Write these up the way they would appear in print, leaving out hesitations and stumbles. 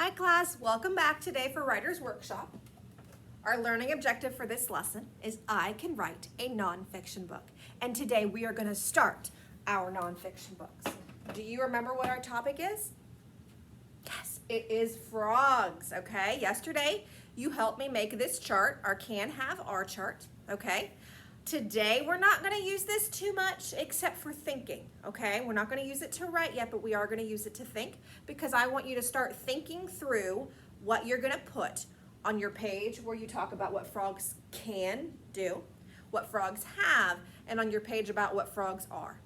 Hi class, welcome back today for Writer's Workshop. Our learning objective for this lesson is I can write a nonfiction book. And today we are going to start our nonfiction books. Do you remember what our topic is? Yes, it is frogs, okay? Yesterday you helped me make this chart, our can have R chart, okay? Today we're not going to use this too much except for thinking, okay? We're not going to use it to write yet, but we are going to use it to think because I want you to start thinking through what you're going to put on your page where you talk about what frogs can do, what frogs have, and on your page about what frogs are.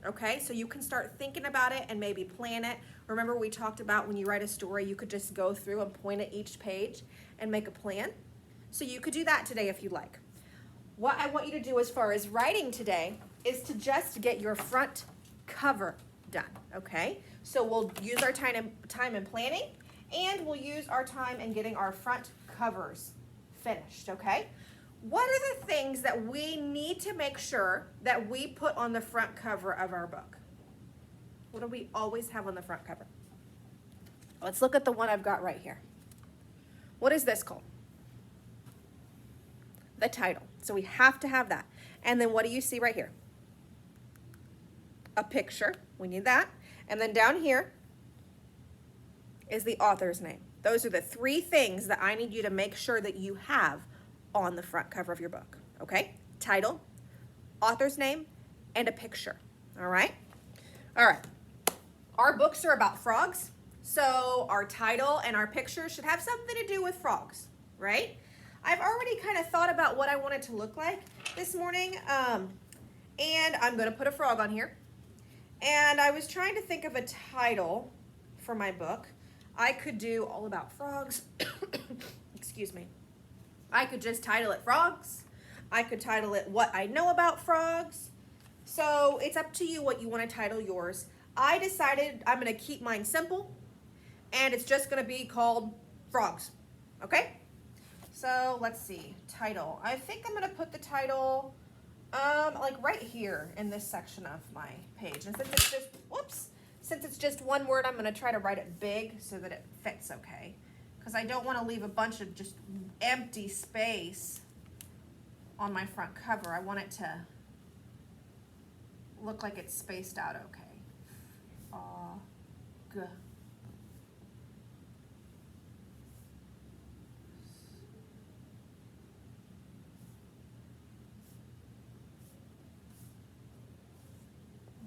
Okay, so you can start thinking about it and maybe plan it. Remember we talked about when you write a story, you could just go through and point at each page and make a plan. So you could do that today if you'd like. What I want you to do as far as writing today is to just get your front cover done, okay? So we'll use our time in planning, and we'll use our time in getting our front covers finished, okay? What are the things that we need to make sure that we put on the front cover of our book? What do we always have on the front cover? Let's look at the one I've got right here. What is this called? The title. So we have to have that. And then what do you see right here? A picture. We need that. And then down here is the author's name. Those are the three things that I need you to make sure that you have on the front cover of your book. Okay? Title, author's name, and a picture. All right? All right. Our books are about frogs, so our title and our picture should have something to do with frogs, right? I've already kind of thought about what I want it to look like this morning, and I'm going to put a frog on here. And I was trying to think of a title for my book. I could do all about frogs. Excuse me. I could just title it Frogs. I could title it What I Know About Frogs. So it's up to you what you want to title yours. I decided I'm going to keep mine simple, and it's just going to be called Frogs. Okay? So let's see, title. I think I'm gonna put the title like right here in this section of my page. And since it's just one word, I'm gonna try to write it big so that it fits okay. Because I don't wanna leave a bunch of just empty space on my front cover. I want it to look like it's spaced out okay. Good.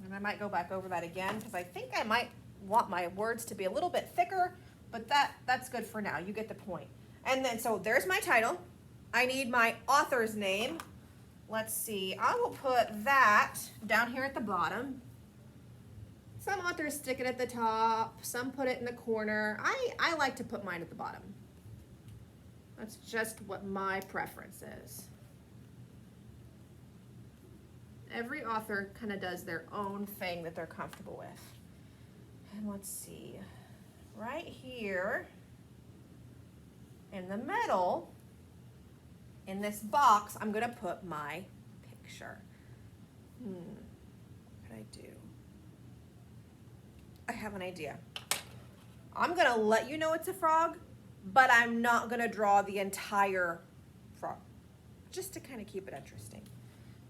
And I might go back over that again because I think I might want my words to be a little bit thicker, but that's good for now. You get the point. And then, so there's my title. I need my author's name. Let's see, I will put that down here at the bottom. Some authors stick it at the top, some put it in the corner. I like to put mine at the bottom. That's just what my preference is. Every author kind of does their own thing that they're comfortable with. And let's see, right here in the middle, in this box, I'm gonna put my picture. What could I do? I have an idea. I'm gonna let you know it's a frog, but I'm not gonna draw the entire frog, just to kind of keep it interesting.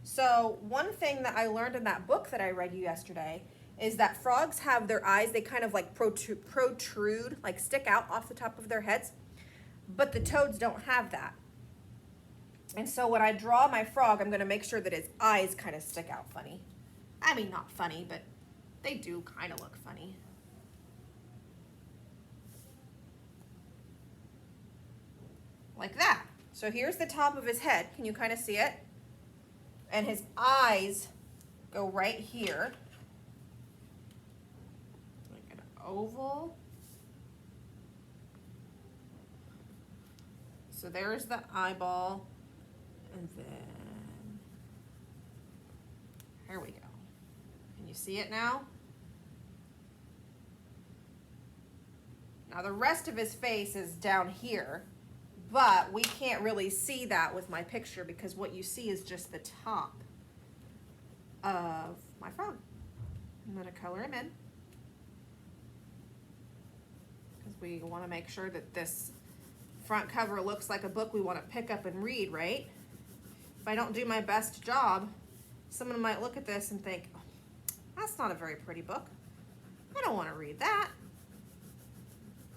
So one thing that I learned in that book that I read you yesterday is that frogs have their eyes, they kind of like protrude, like stick out off the top of their heads, but the toads don't have that. And so when I draw my frog, I'm going to make sure that his eyes kind of stick out funny. I mean, not funny, but they do kind of look funny. Like that. So here's the top of his head. Can you kind of see it? And his eyes go right here, like an oval. So there's the eyeball, and then, here we go. Can you see it now? Now the rest of his face is down here, but we can't really see that with my picture because what you see is just the top of my frog. I'm gonna color him in because we want to make sure that this front cover looks like a book we want to pick up and read, right? If I don't do my best job, someone might look at this and think, oh, that's not a very pretty book. I don't want to read that.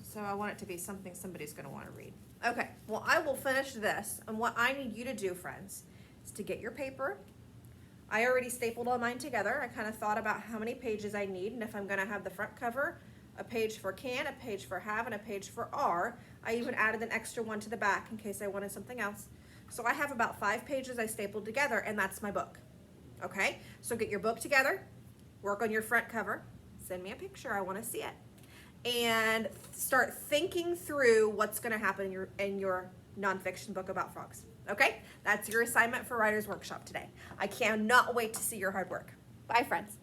So I want it to be something somebody's going to want to read. Okay, well, I will finish this. And what I need you to do, friends, is to get your paper. I already stapled all mine together. I kind of thought about how many pages I need, and if I'm going to have the front cover, a page for can, a page for have, and a page for are. I even added an extra one to the back in case I wanted something else. So I have about 5 pages I stapled together, and that's my book. Okay, so get your book together, work on your front cover, send me a picture, I want to see it, and start thinking through what's going to happen in your nonfiction book about frogs. Okay, that's your assignment for Writer's Workshop today. I cannot wait to see your hard work. Bye, friends.